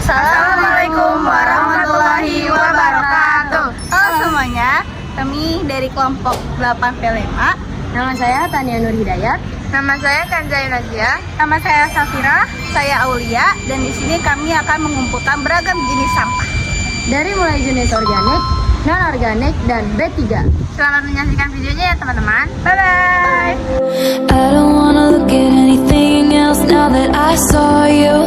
Assalamualaikum warahmatullahi wabarakatuh. Halo semuanya, kami dari kelompok 8P5. Nama saya Tania Nur Hidayat. Nama saya Kanzai Nazia. Nama saya Safira. Saya Aulia. Dan di sini kami akan mengumpulkan beragam jenis sampah. Dari mulai jenis organik, non-organik, dan B3. Selamat menyaksikan videonya ya teman-teman. Bye-bye. I don't wanna look at anything else now that I saw you.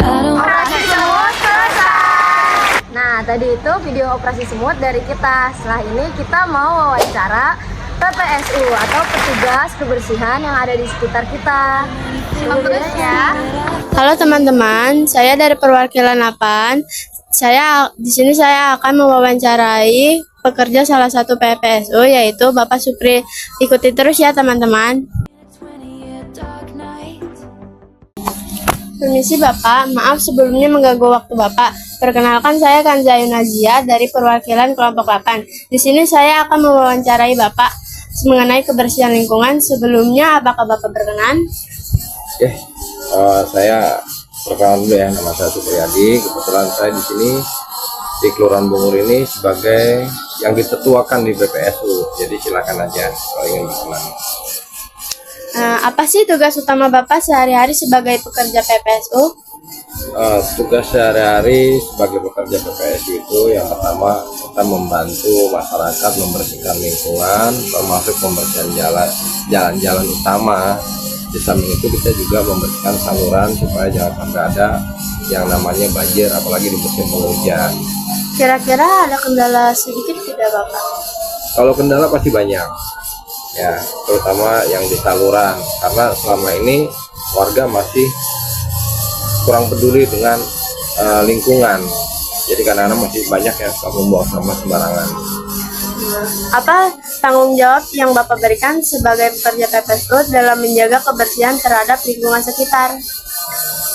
Operasi semut selesai. Nah, tadi itu video operasi semut dari kita. Setelah ini kita mau wawancara PPSU atau petugas kebersihan yang ada di sekitar kita. Simak terus ya. Halo teman-teman, saya dari perwakilan 8. Di sini saya akan mewawancarai pekerja salah satu PPSU yaitu Bapak Supri. Ikuti terus ya teman-teman. Permisi Bapak, maaf sebelumnya mengganggu waktu Bapak. Perkenalkan saya Kanzai Nazia dari perwakilan kelompok 8. Di sini saya akan mewawancarai Bapak mengenai kebersihan lingkungan. Sebelumnya apakah Bapak berkenan? Oke, saya perkenalan dulu ya, nama saya Supriyadi. Kebetulan saya di sini di Kelurahan Bungur ini sebagai yang ditetuakan di PPSU. Jadi silakan aja kalau ingin berkenan. Apa sih tugas utama Bapak sehari-hari sebagai pekerja PPSU? Tugas sehari-hari sebagai pekerja PPSU itu yang pertama kita membantu masyarakat membersihkan lingkungan, termasuk membersihkan jalan-jalan utama. Di samping itu kita juga membersihkan saluran supaya jangan sampai ada yang namanya banjir, apalagi di musim penghujan. Kira-kira ada kendala sedikit tidak Bapak? Kalau kendala pasti banyak, ya, terutama yang di saluran, karena selama ini warga masih kurang peduli dengan lingkungan. Jadi kadang-kadang masih banyak yang suka membuang sampah sembarangan. Apa tanggung jawab yang Bapak berikan sebagai pekerja PPSU dalam menjaga kebersihan terhadap lingkungan sekitar?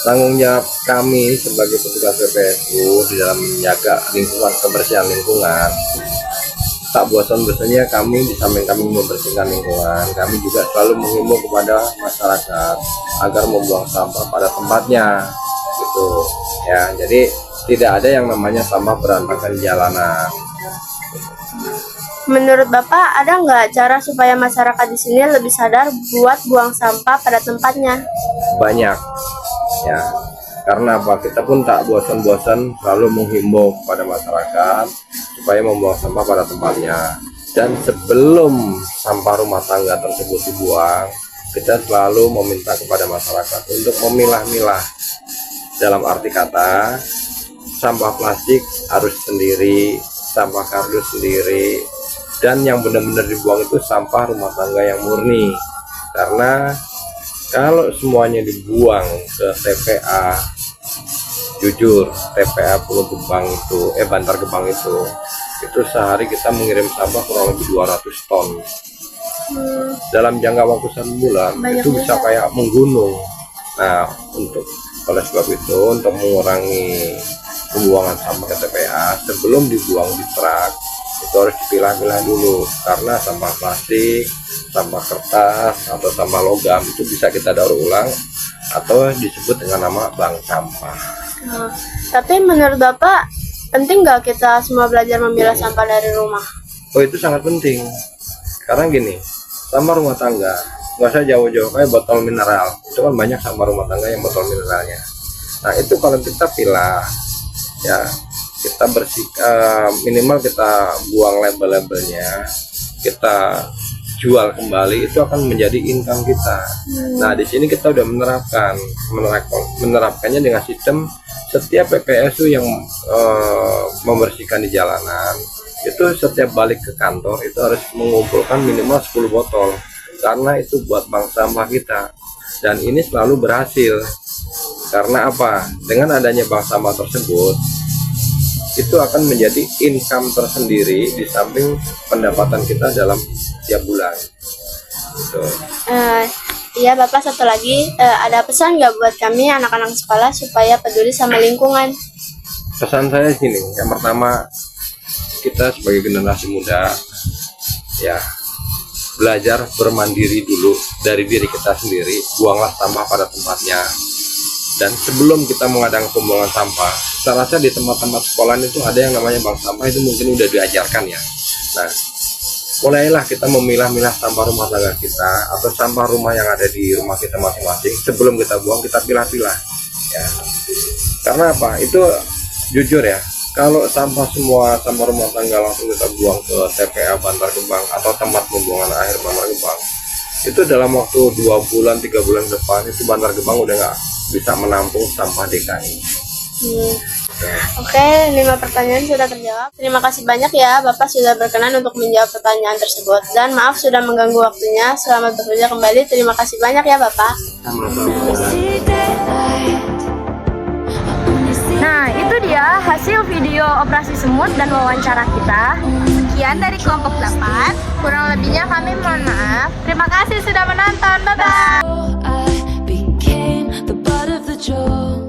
Tanggung jawab kami sebagai petugas PPSU di dalam menjaga lingkungan, kebersihan lingkungan, tak bosan-bosannya kami di samping kami membersihkan lingkungan, kami juga selalu menghimbau kepada masyarakat agar membuang sampah pada tempatnya, gitu ya. Jadi tidak ada yang namanya sampah berantakan di jalanan. Menurut Bapak, ada nggak cara supaya masyarakat di sini lebih sadar buat buang sampah pada tempatnya? Banyak, ya. Karena apa? Kita pun tak bosan-bosan selalu menghimbau kepada masyarakat supaya membuang sampah pada tempatnya. Dan sebelum sampah rumah tangga tersebut dibuang, kita selalu meminta kepada masyarakat untuk memilah-milah. Dalam arti kata, sampah plastik harus sendiri, sampah kardus sendiri, dan yang benar-benar dibuang itu sampah rumah tangga yang murni. Karena kalau semuanya dibuang ke TPA, jujur TPA Pulau Gebang itu, Bantar Gebang itu sehari kita mengirim sampah kurang lebih 200 ton. Dalam jangka waktu 1 bulan itu bisa kayak menggunung. Nah, oleh sebab itu untuk mengurangi pembuangan sampah ke TPA sebelum dibuang di truk itu harus dipilah-pilah dulu, karena sampah plastik, sampah kertas, atau sampah logam itu bisa kita daur ulang atau disebut dengan nama bank sampah. Tapi menurut Bapak, penting nggak kita semua belajar memilah sampah dari rumah? Oh, itu sangat penting, karena gini, sampah rumah tangga nggak usah jauh-jauh, kayak botol mineral itu kan banyak sampah rumah tangga yang botol mineralnya. Nah, itu kalau kita pilah, ya kita minimal kita buang label-labelnya, kita jual kembali, itu akan menjadi income kita. Nah, di sini kita udah menerapkannya dengan sistem setiap PPSU yang membersihkan di jalanan itu setiap balik ke kantor itu harus mengumpulkan minimal 10 botol, karena itu buat bank sampah kita. Dan ini selalu berhasil. Karena apa? Dengan adanya bank sampah tersebut, itu akan menjadi income tersendiri di samping pendapatan kita dalam tiap bulan. Gitu. Iya Bapak, satu lagi, ada pesan nggak buat kami anak-anak sekolah supaya peduli sama lingkungan? Pesan saya gini, yang pertama, kita sebagai generasi muda, ya, belajar bermandiri dulu dari diri kita sendiri. Buanglah sampah pada tempatnya. Dan sebelum kita mengadakan pembuangan sampah, saya rasa di tempat-tempat sekolah itu ada yang namanya bank sampah, itu mungkin udah diajarkan ya. Nah, mulailah kita memilah-milah sampah rumah tangga kita atau sampah rumah yang ada di rumah kita masing-masing. Sebelum kita buang, kita pilah-pilah ya. Karena apa? Itu jujur ya, kalau sampah rumah tangga langsung kita buang ke TPA Bantar Gebang atau tempat pembuangan akhir Bantar Gebang, itu dalam waktu 2 bulan 3 bulan depan itu Bantar Gebang udah nggak bisa menampung sampah DKI. Oke, 5 pertanyaan sudah terjawab. Terima kasih banyak ya Bapak sudah berkenan untuk menjawab pertanyaan tersebut. Dan maaf sudah mengganggu waktunya. Selamat bekerja kembali. Terima kasih banyak ya Bapak. Nah, itu dia hasil video operasi semut dan wawancara kita. Sekian dari kelompok 8. Kurang lebihnya kami mohon maaf. Terima kasih sudah menonton. Bye-bye. I became the butt of the joke.